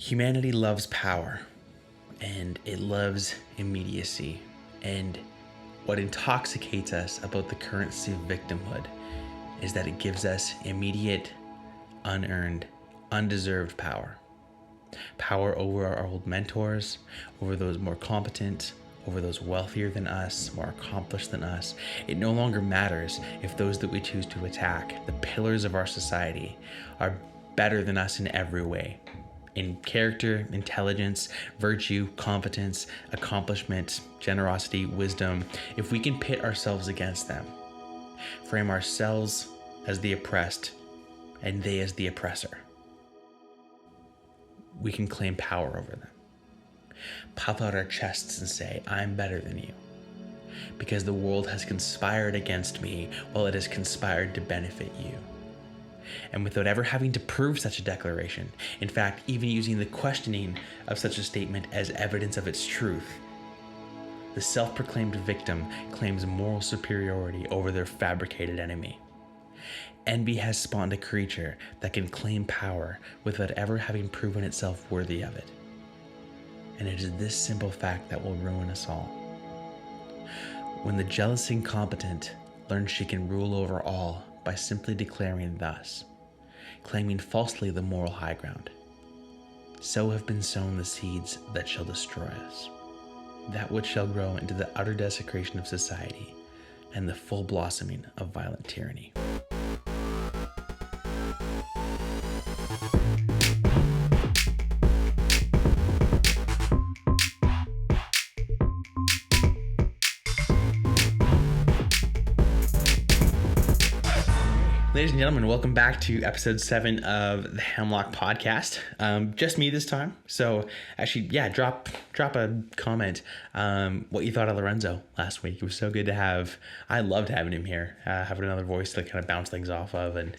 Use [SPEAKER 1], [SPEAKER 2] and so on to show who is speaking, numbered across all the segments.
[SPEAKER 1] Humanity loves power, and it loves immediacy. And what intoxicates us about the currency of victimhood is that it gives us immediate, unearned, undeserved power. Power over our old mentors, over those more competent, over those wealthier than us, more accomplished than us. It no longer matters if those that we choose to attack, the pillars of our society, are better than us in every way. In character, intelligence, virtue, competence, accomplishment, generosity, wisdom. If we can pit ourselves against them, frame ourselves as the oppressed and they as the oppressor, we can claim power over them. Puff out our chests and say, I'm better than you, because the world has conspired against me while it has conspired to benefit you. And without ever having to prove such a declaration, in fact, even using the questioning of such a statement as evidence of its truth, the self-proclaimed victim claims moral superiority over their fabricated enemy. Envy has spawned a creature that can claim power without ever having proven itself worthy of it. And it is this simple fact that will ruin us all. When the jealous incompetent learns she can rule over all by simply declaring thus, claiming falsely the moral high ground, so have been sown the seeds that shall destroy us, that which shall grow into the utter desecration of society and the full blossoming of violent tyranny. Ladies and gentlemen, welcome back to episode 7 of the Hemlock podcast. Just me this time. So actually, drop a comment what you thought of Lorenzo last week. It was so good to have. I loved having him here, having another voice to kind of bounce things off of, and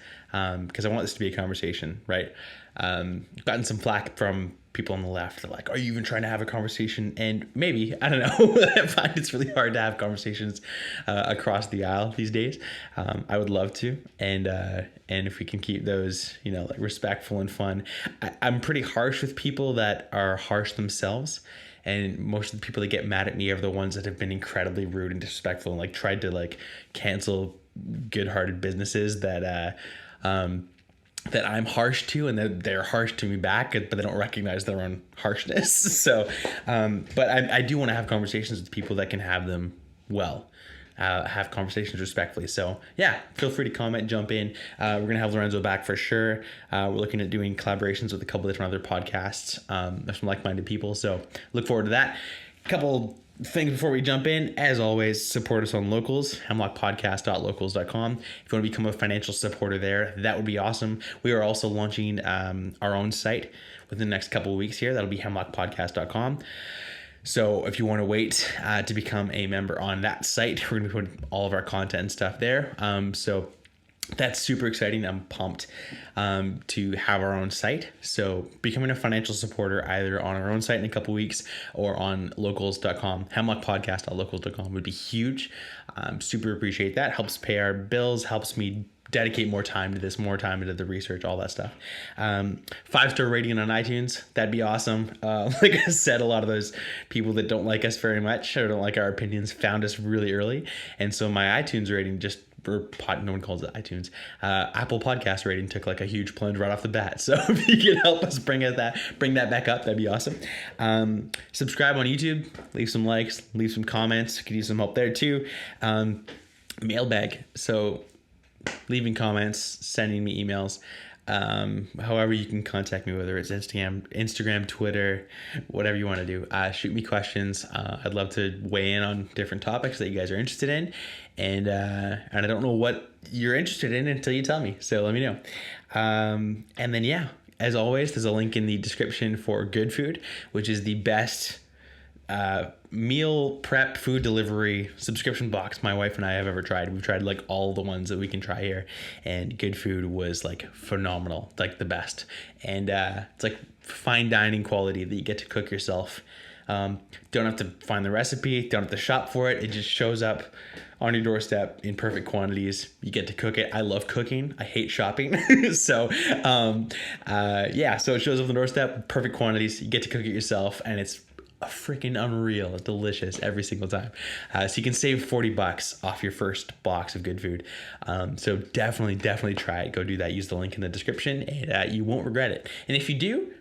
[SPEAKER 1] because I want this to be a conversation, right? Gotten some flack from people on the left. They're like, are you even trying to have a conversation? And maybe, I don't know. I find it's really hard to have conversations across the aisle these days. I would love to. And if we can keep those, like respectful and fun. I'm pretty harsh with people that are harsh themselves. And most of the people that get mad at me are the ones that have been incredibly rude and disrespectful and like tried to like cancel good-hearted businesses that I'm harsh to, and that they're harsh to me back, but they don't recognize their own harshness. So, but I do want to have conversations with people that can have them well, have conversations respectfully. So yeah, feel free to comment, jump in. We're going to have Lorenzo back for sure. We're looking at doing collaborations with a couple different other podcasts. There's some like-minded people. So look forward to that. Couple things before we jump in. As always, support us on Locals, hemlockpodcast.locals.com. If you want to become a financial supporter there, that would be awesome. We are also launching our own site within the next couple of weeks here. That'll be hemlockpodcast.com. So if you want to wait to become a member on that site, we're going to be putting all of our content and stuff there. So that's super exciting. I'm pumped to have our own site. So becoming a financial supporter either on our own site in a couple weeks or on locals.com, hemlockpodcast.locals.com would be huge. Super appreciate that. Helps pay our bills, helps me dedicate more time to this, more time into the research, all that stuff. 5-star rating on iTunes. That'd be awesome. Like I said, a lot of those people that don't like us very much or don't like our opinions found us really early. And so my iTunes rating no one calls it iTunes. Apple Podcast rating took like a huge plunge right off the bat. So if you can help us bring that back up, that'd be awesome. Subscribe on YouTube, leave some likes, leave some comments. Could use some help there too. Mailbag. So leaving comments, sending me emails. However you can contact me, whether it's Instagram, Twitter, whatever you want to do. Shoot me questions. I'd love to weigh in on different topics that you guys are interested in. And I don't know what you're interested in until you tell me. So let me know. And then, as always, there's a link in the description for Good Food, which is the best meal prep food delivery subscription box my wife and I have ever tried. We've tried like all the ones that we can try here, and Good Food was like phenomenal, like the best. And it's like fine dining quality that you get to cook yourself Don't have to find the recipe, don't have to shop for it. It just shows up on your doorstep in perfect quantities. You get to cook it. I love cooking. I hate shopping. So it shows up on the doorstep, perfect quantities. You get to cook it yourself, and it's a freaking unreal, delicious every single time. So you can save $40 off your first box of good food. So definitely try it. Go do that. Use the link in the description, and you won't regret it. And if you do,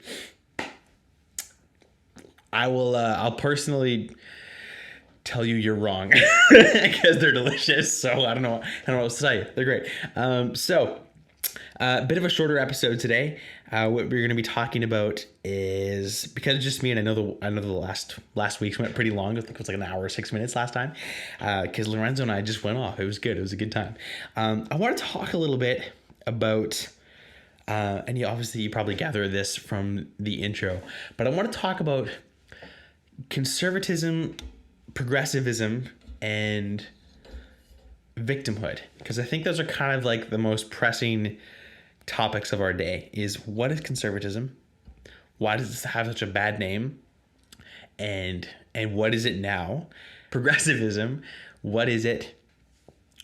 [SPEAKER 1] I'll personally tell you you're wrong because they're delicious. So I don't know what else to tell you. They're great. A bit of a shorter episode today. What we're going to be talking about is, because it's just me, and I know the last week's went pretty long. I think it was like an hour, 6 minutes last time, because Lorenzo and I just went off. It was good. It was a good time. I want to talk a little bit about, and you probably gather this from the intro, but I want to talk about conservatism, progressivism, and victimhood, because I think those are kind of like the most pressing topics of our day. Is what is conservatism? Why does this have such a bad name? And what is it now? Progressivism, what is it?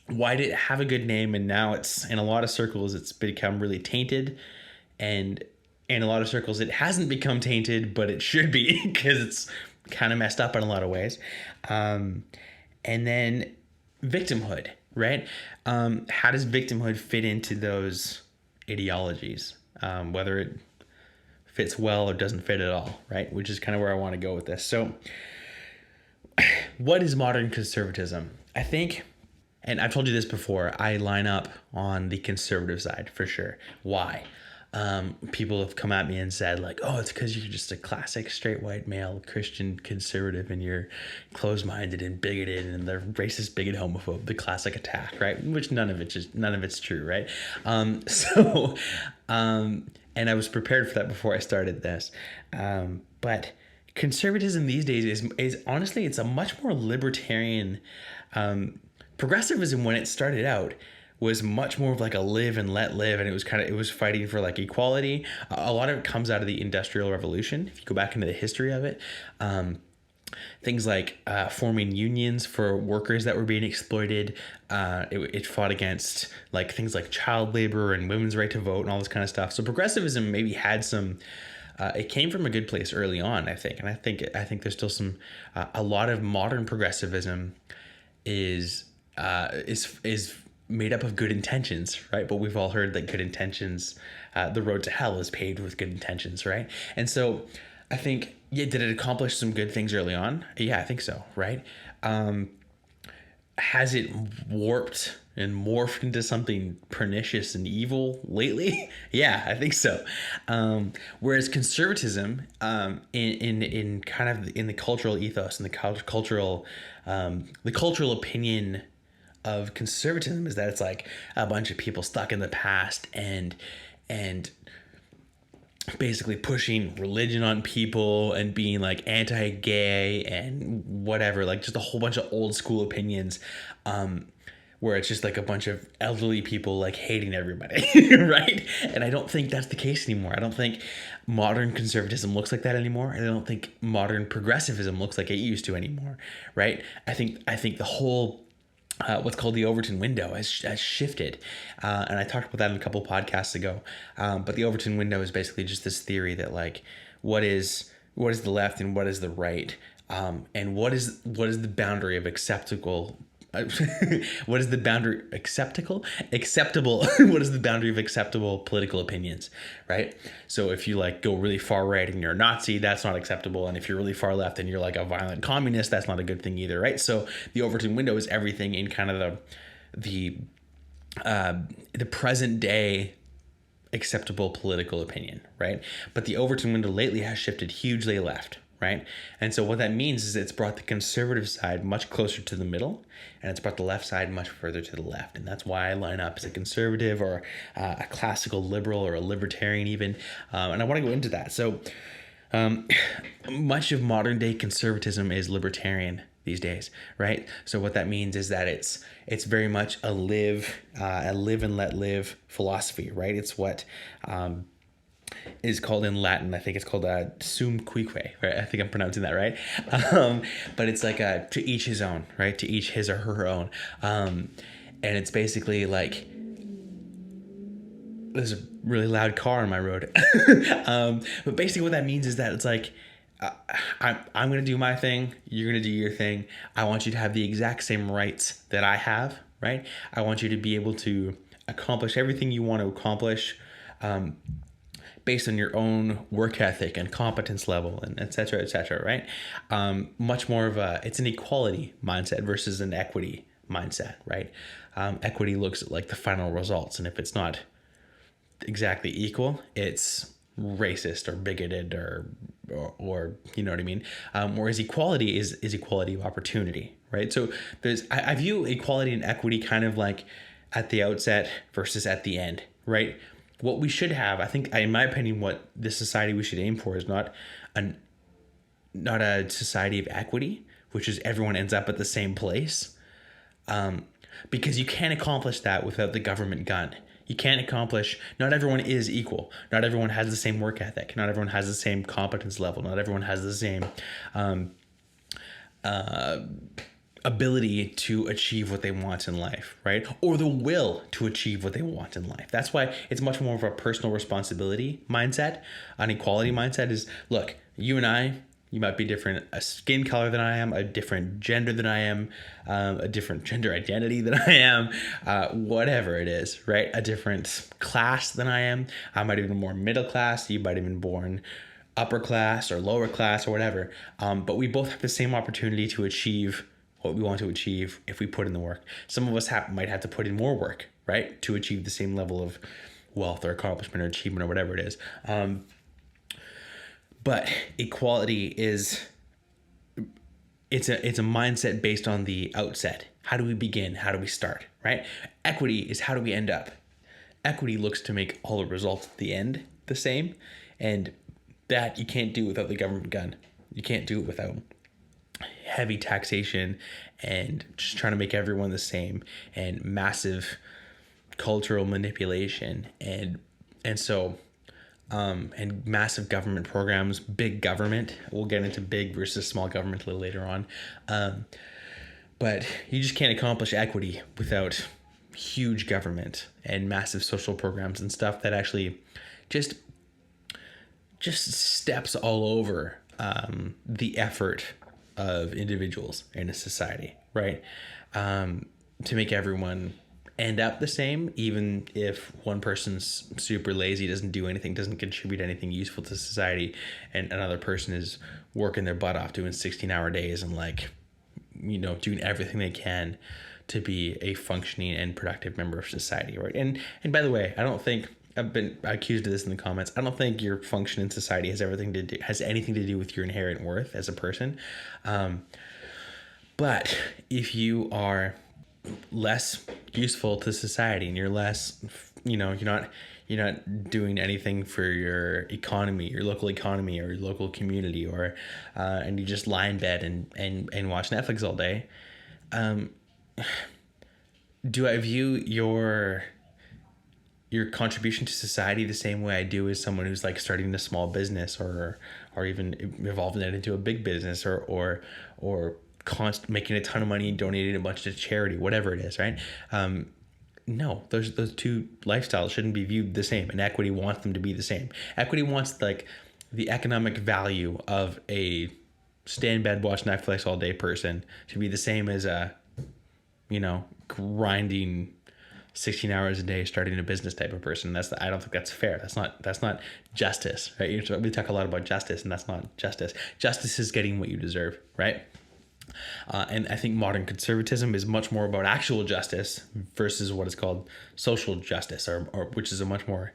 [SPEAKER 1] Why did it have a good name, and now it's, in a lot of circles, it's become really tainted, and in a lot of circles it hasn't become tainted, but it should be, because it's kind of messed up in a lot of ways. And then victimhood, right? How does victimhood fit into those ideologies? Whether it fits well or doesn't fit at all, right? Which is kind of where I want to go with this. So what is modern conservatism? I think, and I've told you this before, I line up on the conservative side for sure. Why? People have come at me and said, like, oh, it's because you're just a classic straight white male Christian conservative, and you're closed-minded and bigoted, and they're racist, bigot, homophobe, the classic attack, right? Which none of it's true, right? And I was prepared for that before I started this. But conservatism these days is honestly, it's a much more libertarian. Progressivism, when it started out, was much more of like a live and let live, and it was fighting for like equality. A lot of it comes out of the Industrial Revolution. If you go back into the history of it, things like forming unions for workers that were being exploited. It fought against like things like child labor and women's right to vote and all this kind of stuff. So progressivism maybe had some. It came from a good place early on, I think, and I think there's still some. A lot of modern progressivism is made up of good intentions, right? But we've all heard that good intentions, the road to hell is paved with good intentions, right? And so I think, did it accomplish some good things early on? Yeah, I think so, right? Has it warped and morphed into something pernicious and evil lately? Yeah, I think so. Whereas conservatism, in kind of in the cultural ethos and the cultural opinion of conservatism is that it's like a bunch of people stuck in the past and basically pushing religion on people and being like anti-gay and whatever, like just a whole bunch of old school opinions, where it's just like a bunch of elderly people like hating everybody, right? And I don't think that's the case anymore. I don't think modern conservatism looks like that anymore. And I don't think modern progressivism looks like it used to anymore, right? I think the whole what's called the Overtone Window has shifted, and I talked about that in a couple podcasts ago. But the Overtone Window is basically just this theory that like, what is the left and what is the right, and what is the boundary of acceptable. What is the boundary acceptable? What is the boundary of acceptable political opinions, right? So if you like go really far right and you're a Nazi, that's not acceptable. And if you're really far left and you're like a violent communist, that's not a good thing either, right? So the Overtone Window is everything in kind of the present day acceptable political opinion, right? But the Overtone Window lately has shifted hugely left, right? And so what that means is it's brought the conservative side much closer to the middle, and it's brought the left side much further to the left. And that's why I line up as a conservative or a classical liberal or a libertarian even. And I want to go into that. So much of modern day conservatism is libertarian these days, right? So what that means is that it's very much a live and let live philosophy, right? It's what is called in Latin. I think it's called sum cuique, right? I think I'm pronouncing that right. But it's like to each his own, right? To each his or her own. And it's basically like, there's a really loud car on my road. But basically what that means is that it's like, I'm going to do my thing. You're going to do your thing. I want you to have the exact same rights that I have, right? I want you to be able to accomplish everything you want to accomplish, based on your own work ethic and competence level, and et cetera, right? Much more of it's an equality mindset versus an equity mindset, right? Equity looks at like the final results, and if it's not exactly equal, it's racist or bigoted or you know what I mean? Whereas equality is equality of opportunity, right? So I view equality and equity kind of like at the outset versus at the end, right? What we should have, I think, in my opinion, what this society we should aim for is not a society of equity, which is everyone ends up at the same place, because you can't accomplish that without the government gun. You can't accomplish, not everyone is equal. Not everyone has the same work ethic. Not everyone has the same competence level. Not everyone has the same ability to achieve what they want in life, right? Or the will to achieve what they want in life. That's why it's much more of a personal responsibility mindset. An equality mindset is, look, you and I, you might be different, a skin color than I am, a different gender than I am, a different gender identity than I am, whatever it is, right? A different class than I am. I might have been more middle class. You might have been born upper class or lower class or whatever. But we both have the same opportunity to achieve what we want to achieve if we put in the work. Some of us might have to put in more work, right, to achieve the same level of wealth or accomplishment or achievement or whatever it is. But equality is, it's a mindset based on the outset. How do we begin? How do we start, right? Equity is how do we end up? Equity looks to make all the results at the end the same, and that you can't do without the government gun. You can't do it without heavy taxation and just trying to make everyone the same, and massive cultural manipulation, and massive government programs, big government. We'll get into big versus small government a little later on. But you just can't accomplish equity without huge government and massive social programs and stuff that actually just steps all over the effort of individuals in a society, right? To make everyone end up the same, even if one person's super lazy, doesn't do anything, doesn't contribute anything useful to society, and another person is working their butt off doing 16-hour days and doing everything they can to be a functioning and productive member of society, right? And by the way, I don't think, I've been accused of this in the comments, I don't think your function in society has anything to do with your inherent worth as a person. But if you are less useful to society and you're less, you're not doing anything for your economy, your local economy or your local community, or and you just lie in bed and watch Netflix all day, do I view your contribution to society the same way I do as someone who's like starting a small business or even evolving it into a big business or making a ton of money and donating a bunch to charity, whatever it is, right? No, those two lifestyles shouldn't be viewed the same, and equity wants them to be the same. Equity wants like the economic value of a stay in bed, watch Netflix all day person to be the same as a, grinding 16 hours a day starting a business type of person. I don't think that's fair. That's not justice, right? We talk a lot about justice, and that's not justice. Justice is getting what you deserve, right? And I think modern conservatism is much more about actual justice versus what is called social justice, or which is a much more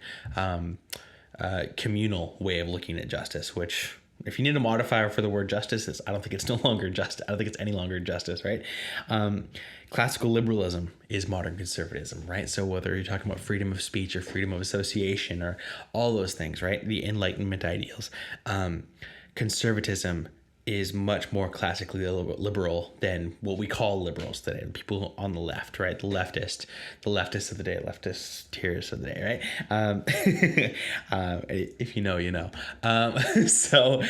[SPEAKER 1] communal way of looking at justice, which, if you need a modifier for the word justice, I don't think it's no longer just. I don't think it's any longer justice, right? Classical liberalism is modern conservatism, right? So whether you're talking about freedom of speech or freedom of association or all those things, right? The Enlightenment ideals, conservatism is much more classically liberal than what we call liberals today. People on the left, right? The leftists of the day, leftist tiers of the day, right? If you know, you know. So,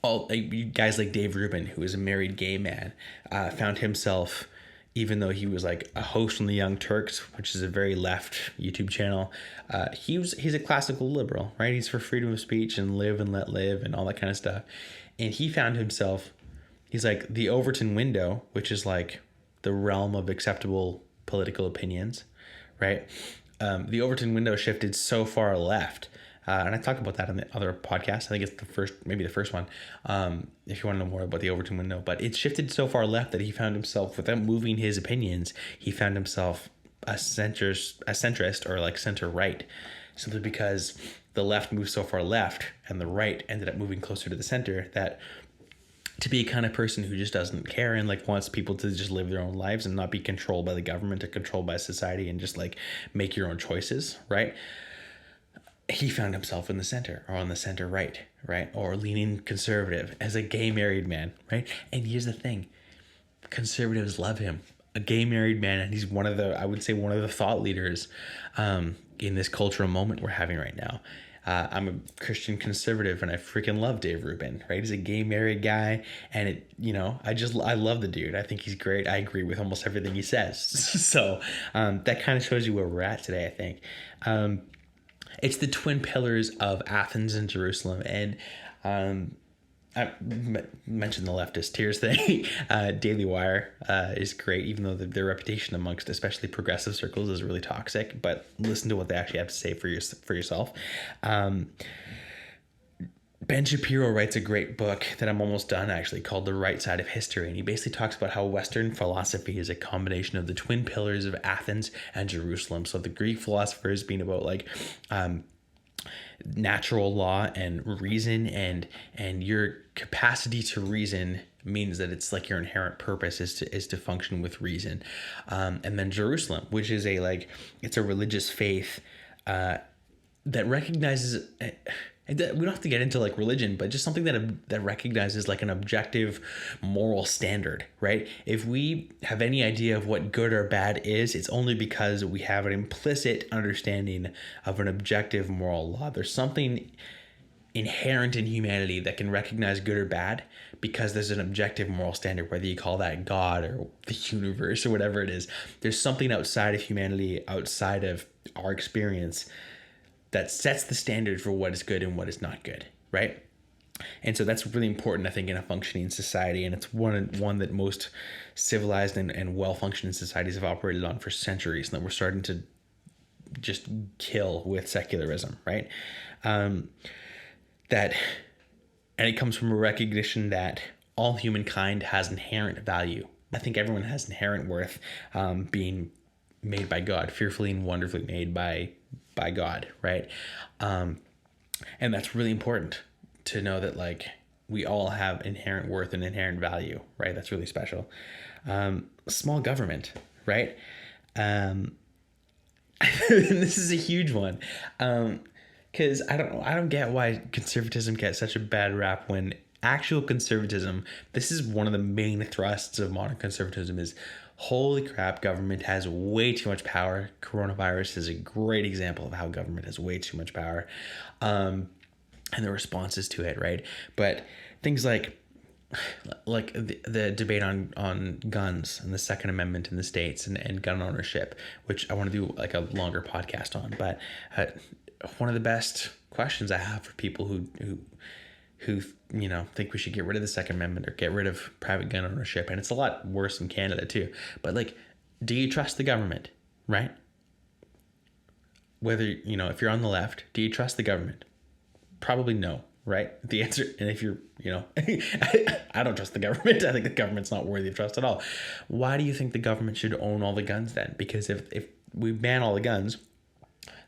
[SPEAKER 1] all guys like Dave Rubin, who is a married gay man, found himself, even though he was like a host on the Young Turks, which is a very left YouTube channel, he's a classical liberal, right? He's for freedom of speech and live and let live and all that kind of stuff. And he found himself, he's like the Overtone Window, which is like the realm of acceptable political opinions, right? The Overtone Window shifted so far left. And I talk about that in the other podcast. I think it's maybe the first one, if you want to know more about the Overtone Window. But it shifted so far left that he found himself, without moving his opinions, he found himself a centrist or like center-right, simply because the left moved so far left and the right ended up moving closer to the center, that to be a kind of person who just doesn't care and like wants people to just live their own lives and not be controlled by the government or controlled by society and just like make your own choices, right? He found himself in the center, or on the center right, or leaning conservative as a gay married man, right? And here's the thing, conservatives love him, a gay married man, and he's one of the thought leaders in this cultural moment we're having right now. I'm a Christian conservative, and I freaking love Dave Rubin, right? He's a gay married guy, and I love the dude. I think he's great. I agree with almost everything he says. So that kind of shows you where we're at today, I think. It's the twin pillars of Athens and Jerusalem. And I mentioned the leftist tiers thing. Daily Wire is great, even though their reputation amongst especially progressive circles is really toxic. But listen to what they actually have to say for yourself. Ben Shapiro writes a great book that I'm almost done, actually, called The Right Side of History. And he basically talks about how Western philosophy is a combination of the twin pillars of Athens and Jerusalem. So the Greek philosophers being about like natural law and reason, and your capacity to reason means that it's like your inherent purpose is to function with reason. And then Jerusalem, which is it's a religious faith that recognizes... We don't have to get into like religion, but just something that recognizes like an objective moral standard, right? If we have any idea of what good or bad is, it's only because we have an implicit understanding of an objective moral law. There's something inherent in humanity that can recognize good or bad because there's an objective moral standard, whether you call that God or the universe or whatever it is. There's something outside of humanity, outside of our experience, that sets the standard for what is good and what is not good, right? And so that's really important, I think, in a functioning society, and it's one that most civilized and well-functioning societies have operated on for centuries, and that we're starting to just kill with secularism, right? And it comes from a recognition that all humankind has inherent value. I think everyone has inherent worth, being made by God, fearfully and wonderfully made by God, right? And that's really important to know, that like we all have inherent worth and inherent value, right? That's really special. Small government, right? This is a huge one, because I don't get why conservatism gets such a bad rap, when actual conservatism, this is one of the main thrusts of modern conservatism, is holy crap, government has way too much power. Coronavirus is a great example of how government has way too much power, and the responses to it, right? But things like the debate on guns and the Second Amendment in the States, and gun ownership, which I want to do like a longer podcast on. But one of the best questions I have for people who think we should get rid of the Second Amendment or get rid of private gun ownership, and it's a lot worse in Canada too, but like, do you trust the government, right? Whether, if you're on the left, do you trust the government? Probably no, right? The answer, and if you're, I don't trust the government. I think the government's not worthy of trust at all. Why do you think the government should own all the guns then? Because if we ban all the guns,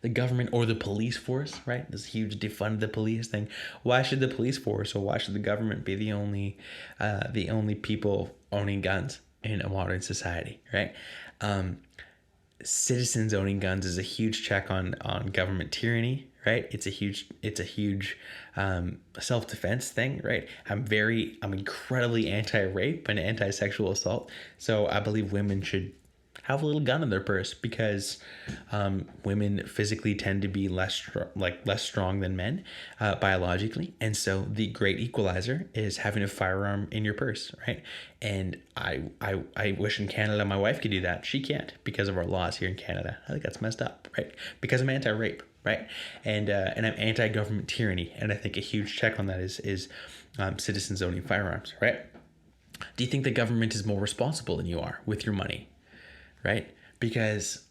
[SPEAKER 1] the government or the police force, right? This huge defund the police thing. Why should the police force, or why should the government be the only people owning guns in a modern society, right? citizens owning guns is a huge check on government tyranny, right? It's a huge self-defense thing, right? I'm incredibly anti-rape and anti-sexual assault, so I believe women should have a little gun in their purse, because women physically tend to be less strong than men biologically, and so the great equalizer is having a firearm in your purse, right? And I wish in Canada my wife could do that. She can't because of our laws here in Canada. I think that's messed up, right? Because I'm anti-rape, right? And I'm anti-government tyranny, and I think a huge check on that is citizens owning firearms, right? Do you think the government is more responsible than you are with your money? Right? Because,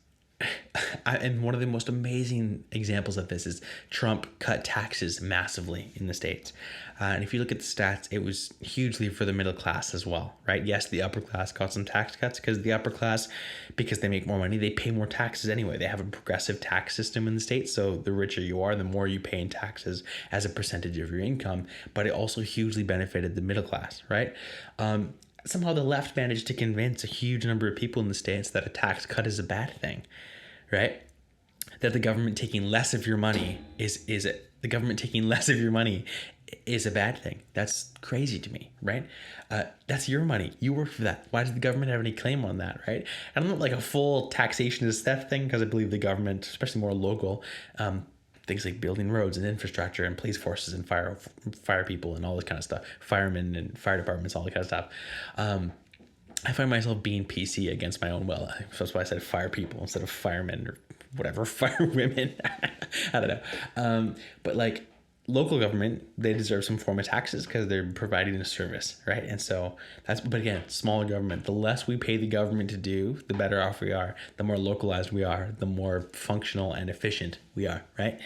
[SPEAKER 1] and one of the most amazing examples of this is Trump cut taxes massively in the States. And if you look at the stats, it was hugely for the middle class as well, right? Yes, the upper class got some tax cuts because the upper class, because they make more money, they pay more taxes anyway. They have a progressive tax system in the States. So the richer you are, the more you pay in taxes as a percentage of your income. But it also hugely benefited the middle class, right? Somehow the left managed to convince a huge number of people in the States that a tax cut is a bad thing, right? That the government taking less of your money is a bad thing. That's crazy to me, right? That's your money. You work for that. Why does the government have any claim on that, right? And I'm not like a full taxation is theft thing, because I believe the government, especially more local, things like building roads and infrastructure and police forces and fire people and all this kind of stuff, firemen and fire departments, all that kind of stuff. I find myself being PC against my own will. So that's why I said fire people instead of firemen or whatever, fire women. I don't know. But like local government, they deserve some form of taxes because they're providing a service, right? And so but again, smaller government, the less we pay the government to do, the better off we are. The more localized we are, the more functional and efficient we are, right?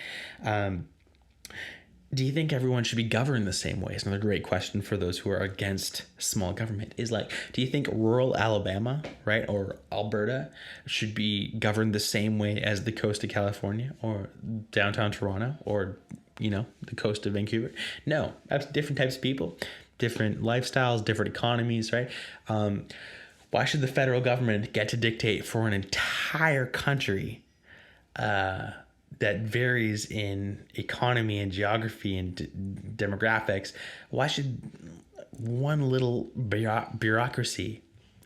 [SPEAKER 1] Do you think everyone should be governed the same way? It's another great question for those who are against small government. Is like, do you think rural Alabama, right, or Alberta should be governed the same way as the coast of California or downtown Toronto or, the coast of Vancouver? No, that's different types of people, different lifestyles, different economies, right? Why should the federal government get to dictate for an entire country that varies in economy and geography and demographics? Why should one little bureaucracy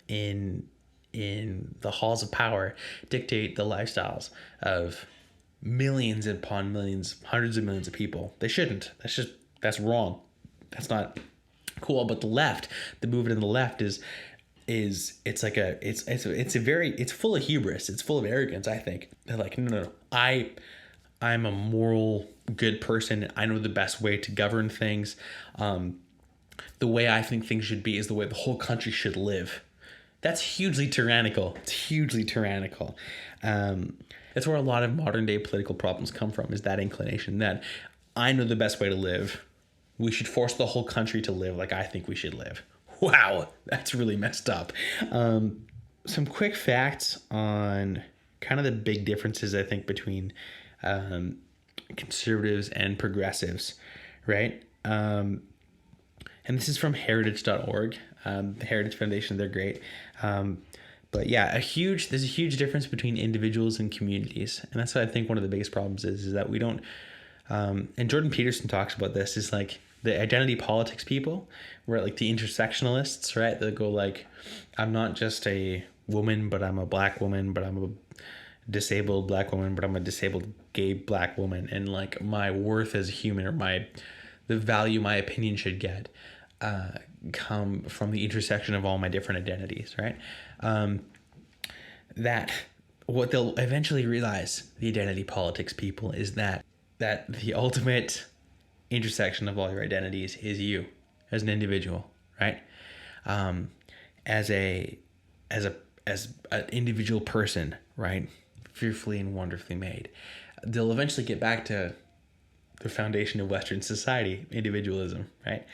[SPEAKER 1] in the halls of power dictate the lifestyles of millions upon millions, hundreds of millions of people? They shouldn't. That's wrong. That's not cool. But the movement in the left is it's full of hubris. It's full of arrogance, I think. They're like, no. I'm a moral, good person. I know the best way to govern things. The way I think things should be is the way the whole country should live. That's hugely tyrannical. It's hugely tyrannical. That's where a lot of modern day political problems come from, is that inclination that I know the best way to live. We should force the whole country to live like I think we should live. Wow, that's really messed up. Some quick facts on kind of the big differences, I think, between conservatives and progressives, right? And this is from heritage.org, the Heritage Foundation. They're great. But yeah, there's a huge difference between individuals and communities. And that's what I think one of the biggest problems is that we don't, and Jordan Peterson talks about this, is like the identity politics people, where like the intersectionalists, right? They'll go like, I'm not just a woman, but I'm a black woman, but I'm a disabled black woman, but I'm a disabled gay black woman. And like my worth as a human, or the value my opinion should get, come from the intersection of all my different identities, right? That what they'll eventually realize, the identity politics people, is that the ultimate intersection of all your identities is you as an individual, right? As an individual person, right? Fearfully and wonderfully made. They'll eventually get back to the foundation of Western society, individualism, right?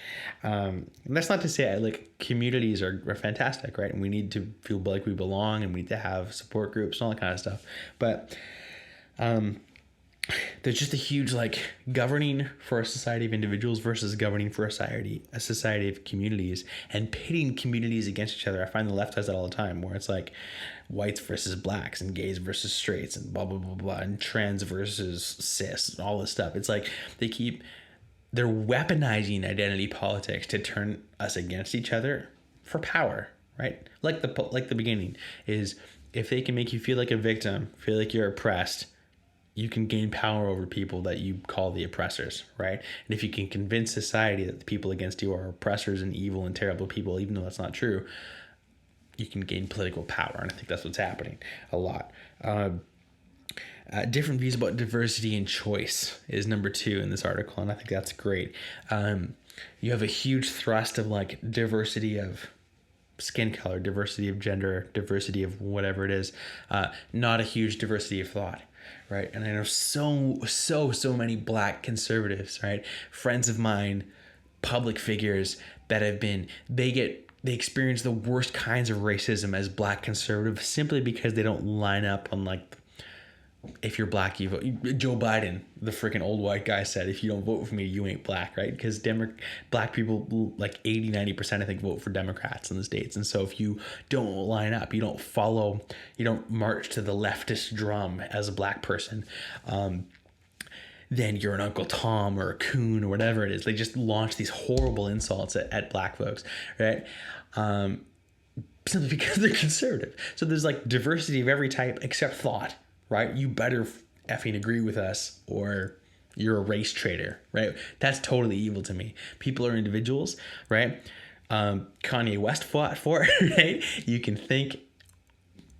[SPEAKER 1] And that's not to say like communities are fantastic, right? And we need to feel like we belong, and we need to have support groups and all that kind of stuff. But there's just a huge like governing for a society of individuals versus governing for a society of communities, and pitting communities against each other. I find the left does that all the time, where it's like whites versus blacks and gays versus straights and blah blah blah blah, and trans versus cis and all this stuff. It's like they're weaponizing identity politics to turn us against each other for power, right? Like the beginning is, if they can make you feel like a victim, feel like you're oppressed, you can gain power over people that you call the oppressors, right? And if you can convince society that the people against you are oppressors and evil and terrible people, even though that's not true, you can gain political power. And I think that's what's happening a lot. Different views about diversity and choice is number 2 in this article, and I think that's great. You have a huge thrust of like diversity of skin color, diversity of gender, diversity of whatever it is, not a huge diversity of thought, right? And I know so many black conservatives, right? Friends of mine, public figures that have been, they experience the worst kinds of racism as black conservatives simply because they don't line up on like, if you're black, you vote. Joe Biden, the freaking old white guy, said, if you don't vote for me, you ain't black, right? Because black people, like 80-90%, I think, vote for Democrats in the States. And so if you don't line up, you don't follow, you don't march to the leftist drum as a black person, then you're an Uncle Tom or a coon or whatever it is. They just launch these horrible insults at black folks, right? Simply because they're conservative. So there's like diversity of every type except thought. Right? You better effing agree with us or you're a race traitor, right? That's totally evil to me. People are individuals, right? Kanye West fought for it, right? You can think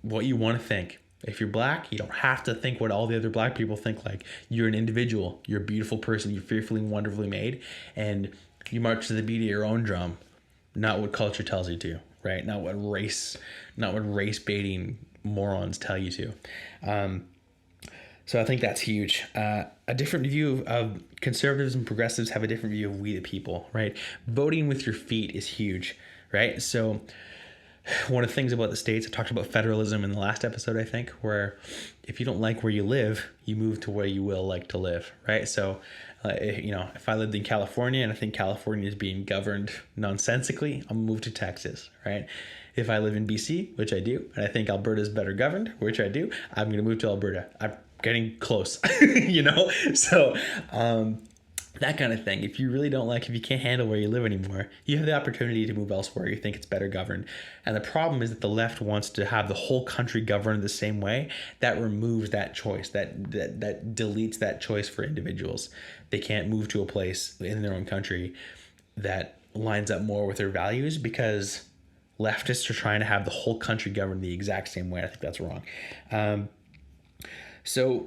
[SPEAKER 1] what you want to think. If you're black, you don't have to think what all the other black people think. Like, you're an individual. You're a beautiful person. You're fearfully and wonderfully made. And you march to the beat of your own drum, not what culture tells you to, right? Not what race baiting morons tell you to. So I think that's huge. A different view of conservatives and progressives have a different view of we the people, right? Voting with your feet is huge, right? So one of the things about the states, I talked about federalism in the last episode, I think, where if you don't like where you live, you move to where you will like to live, right? So, if I lived in California and I think California is being governed nonsensically, I'll move to Texas, right? If I live in BC, which I do, and I think Alberta is better governed, which I do, I'm going to move to Alberta. I'm getting close, So, that kind of thing. If you really don't if you can't handle where you live anymore, you have the opportunity to move elsewhere. You think it's better governed. And the problem is that the left wants to have the whole country governed the same way. That removes that choice, that deletes that choice for individuals. They can't move to a place in their own country that lines up more with their values because leftists are trying to have the whole country governed the exact same way. I think that's wrong. So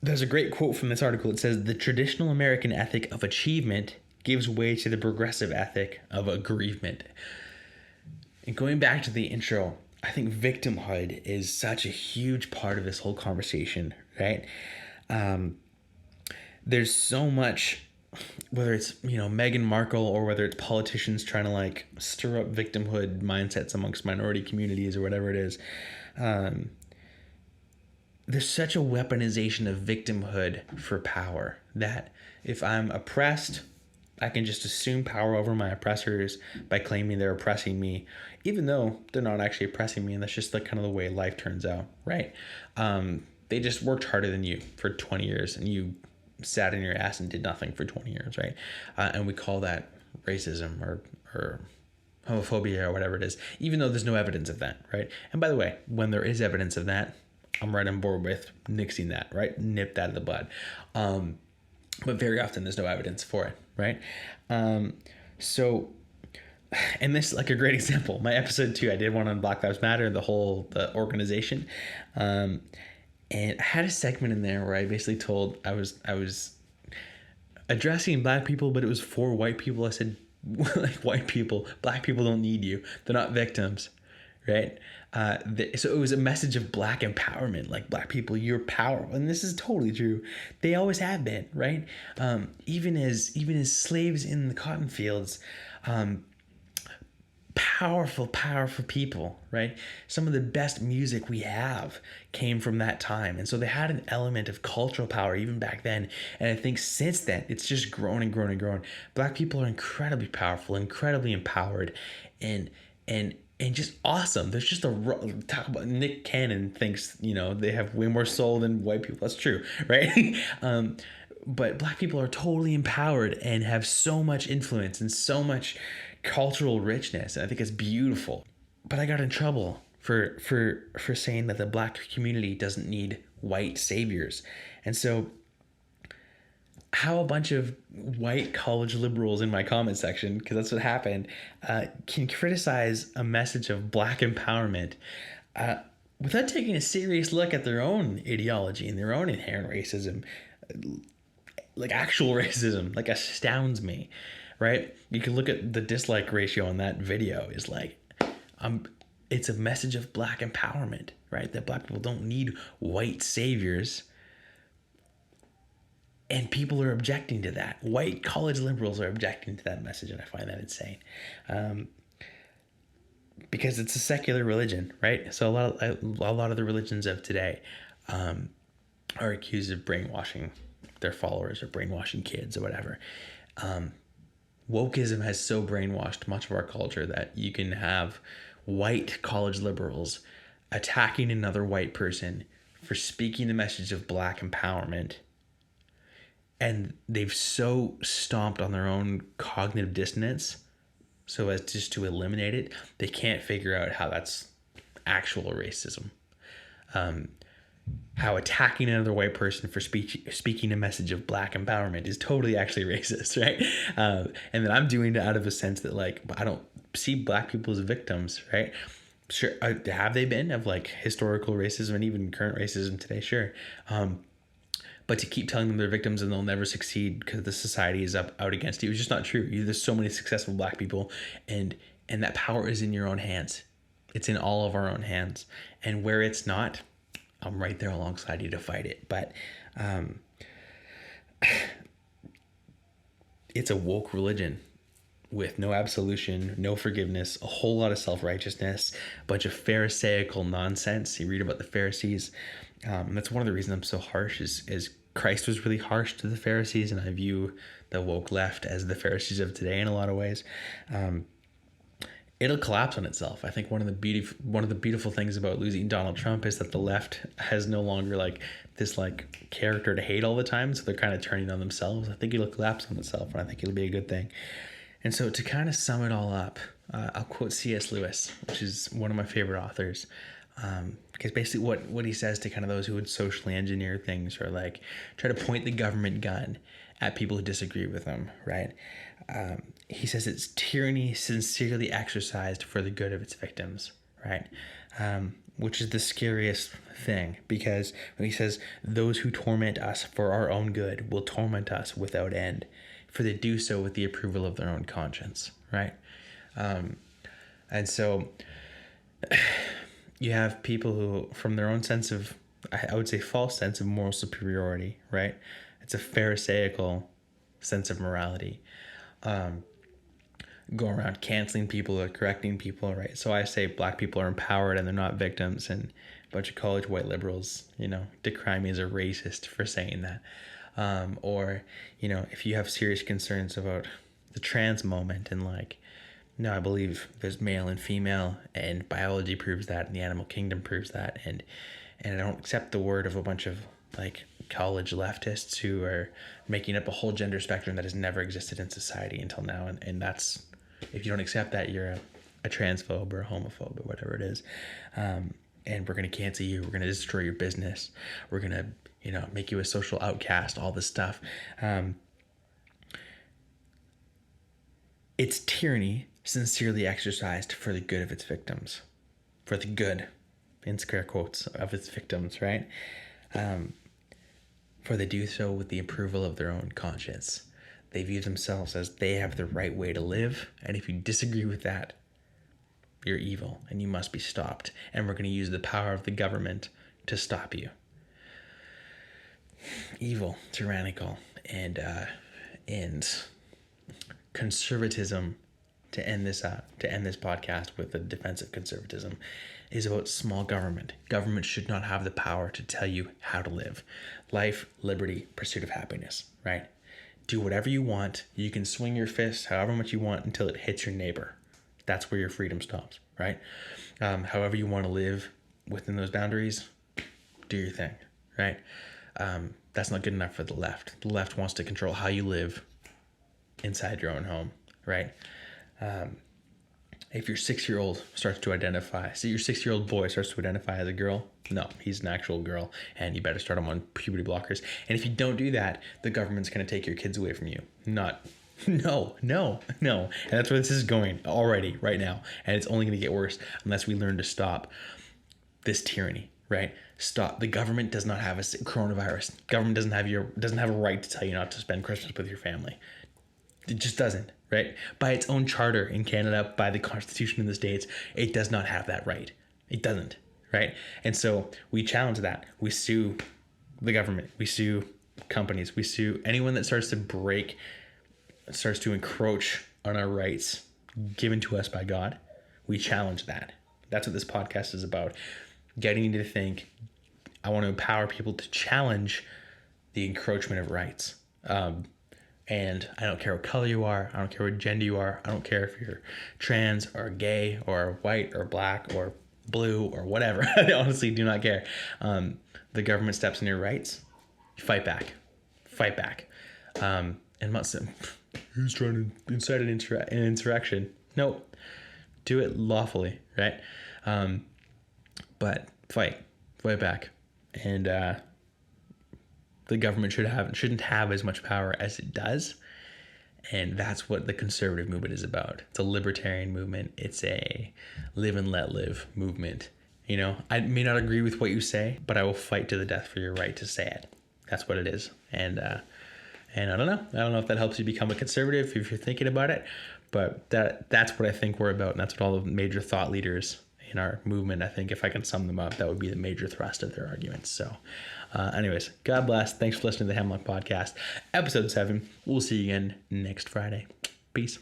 [SPEAKER 1] there's a great quote from this article. It says, the traditional American ethic of achievement gives way to the progressive ethic of aggrievement. And going back to the intro, I think victimhood is such a huge part of this whole conversation, right? There's so much, whether it's, Meghan Markle or whether it's politicians trying to stir up victimhood mindsets amongst minority communities or whatever it is. There's such a weaponization of victimhood for power that if I'm oppressed, I can just assume power over my oppressors by claiming they're oppressing me, even though they're not actually oppressing me. And that's just kind of the way life turns out, right? They just worked harder than you for 20 years and you sat in your ass and did nothing for 20 years, right? And we call that racism or homophobia or whatever it is, even though there's no evidence of that, right? And by the way, when there is evidence of that, I'm right on board with nixing that, right? Nip that in the bud. But very often there's no evidence for it, right? So, and this is a great example. My episode 2, I did one on Black Lives Matter, the organization. And I had a segment in there where I basically told I was addressing black people, but it was for white people. I said, white people, black people don't need you. They're not victims, right? So it was a message of black empowerment, black people, you're powerful. And this is totally true. They always have been, right? Even as slaves in the cotton fields, powerful, powerful people, right? Some of the best music we have came from that time. And so they had an element of cultural power even back then. And I think since then, it's just grown and grown and grown. Black people are incredibly powerful, incredibly empowered, and just awesome. There's just talk about Nick Cannon thinks, they have way more soul than white people. That's true, right? But black people are totally empowered and have so much influence and so much cultural richness. And I think it's beautiful. But I got in trouble for saying that the black community doesn't need white saviors. And so how a bunch of white college liberals in my comment section, because that's what happened, can criticize a message of black empowerment without taking a serious look at their own ideology and their own inherent racism, like actual racism, like astounds me, right? You can look at the dislike ratio on that video is like, it's a message of black empowerment, right? That black people don't need white saviors. And people are objecting to that. White college liberals are objecting to that message, and I find that insane. Because it's a secular religion, right? So a lot of the religions of today are accused of brainwashing their followers or brainwashing kids or whatever. Wokeism has so brainwashed much of our culture that you can have white college liberals attacking another white person for speaking the message of black empowerment. And they've so stomped on their own cognitive dissonance so as just to eliminate it, they can't figure out how that's actual racism. How attacking another white person for speaking a message of black empowerment is totally actually racist, right? And that I'm doing it out of a sense that, like, I don't see black people as victims, right? Sure, have they been of like historical racism and even current racism today? Sure. But to keep telling them they're victims and they'll never succeed because the society is out against you, it's just not true. There's so many successful black people, and that power is in your own hands. It's in all of our own hands. And where it's not, I'm right there alongside you to fight it. But it's a woke religion with no absolution, no forgiveness, a whole lot of self-righteousness, a bunch of pharisaical nonsense. You read about the Pharisees. That's one of the reasons I'm so harsh is Christ was really harsh to the Pharisees, and I view the woke left as the Pharisees of today in a lot of ways. It'll collapse on itself. I think one of the beautiful things about losing Donald Trump is that the left has no longer like this like character to hate all the time, so they're kind of turning on themselves. I think it'll collapse on itself, and I think it'll be a good thing. And so to kind of sum it all up, I'll quote C.S. Lewis, which is one of my favorite authors. Because basically what he says to kind of those who would socially engineer things or like try to point the government gun at people who disagree with them, right? He says it's tyranny sincerely exercised for the good of its victims, right? Which is the scariest thing, because when he says those who torment us for our own good will torment us without end, for they do so with the approval of their own conscience, right? And so you have people who, from their own sense of, I would say false sense of moral superiority, right? It's a pharisaical sense of morality. Go around canceling people or correcting people, right? So I say black people are empowered and they're not victims, and a bunch of college white liberals, decry me as a racist for saying that. Or, if you have serious concerns about the trans moment and like, no, I believe there's male and female, and biology proves that, and the animal kingdom proves that, and I don't accept the word of a bunch of like college leftists who are making up a whole gender spectrum that has never existed in society until now, and that's, if you don't accept that, you're a transphobe or a homophobe or whatever it is, and we're gonna cancel you, we're gonna destroy your business, we're gonna make you a social outcast, all this stuff. It's tyranny sincerely exercised for the good of its victims, for the good, in scare quotes, of its victims, right? For they do so with the approval of their own conscience. They view themselves as they have the right way to live, and if you disagree with that, you're evil and you must be stopped, and we're going to use the power of the government to stop you. Evil, tyrannical, and conservatism to end this podcast with the defense of conservatism is about small government. Government should not have the power to tell you how to live. Life, liberty, pursuit of happiness, right? Do whatever you want. You can swing your fist however much you want until it hits your neighbor. That's where your freedom stops, right? However you want to live within those boundaries, do your thing, right? That's not good enough for the left. The left wants to control how you live inside your own home, right? If your 6-year-old starts to identify, your 6-year-old boy starts to identify as a girl, no, he's an actual girl, and you better start him on puberty blockers. And if you don't do that, the government's going to take your kids away from you. No. And that's where this is going already, right now. And it's only going to get worse unless we learn to stop this tyranny, right? Stop. The government does not have a coronavirus. Government doesn't have a right to tell you not to spend Christmas with your family. It just doesn't, right? By its own charter in Canada, by the Constitution in the States, it does not have that right. It doesn't, right? And so we challenge that. We sue the government. We sue companies. We sue anyone that starts to encroach on our rights given to us by God. We challenge that. That's what this podcast is about. Getting you to think. I want to empower people to challenge the encroachment of rights. And I don't care what color you are. I don't care what gender you are. I don't care if you're trans or gay or white or black or blue or whatever. I honestly do not care. The government steps on your rights. You fight back. And I'm not saying, who's trying to incite an insurrection? No. Do it lawfully, right? But fight back. And the government shouldn't have as much power as it does. And that's what the conservative movement is about. It's a libertarian movement. It's a live and let live movement. You know, I may not agree with what you say, but I will fight to the death for your right to say it. That's what it is. And I don't know. I don't know if that helps you become a conservative if you're thinking about it, but that's what I think we're about. And that's what all the major thought leaders in our movement, I think if I can sum them up, that would be the major thrust of their arguments. So anyways, God bless. Thanks for listening to the Hemlock Podcast, episode 7. We'll see you again next Friday. Peace.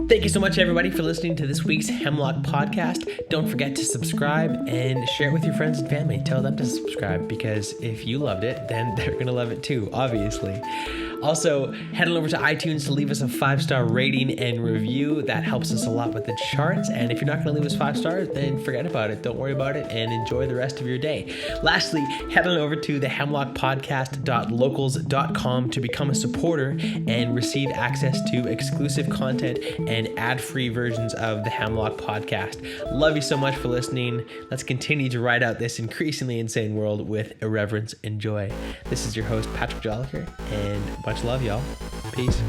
[SPEAKER 1] Thank you so much, everybody, for listening to this week's Hemlock Podcast. Don't forget to subscribe and share it with your friends and family. Tell them to subscribe, because if you loved it, then they're going to love it too, obviously. Also, head on over to iTunes to leave us a 5-star rating and review. That helps us a lot with the charts. And if you're not going to leave us 5 stars, then forget about it. Don't worry about it and enjoy the rest of your day. Lastly, head on over to the hemlockpodcast.locals.com to become a supporter and receive access to exclusive content and ad-free versions of the Hemlock Podcast. Love you so much for listening. Let's continue to ride out this increasingly insane world with irreverence and joy. This is your host, Patrick Jolliker, and much love, y'all. Peace.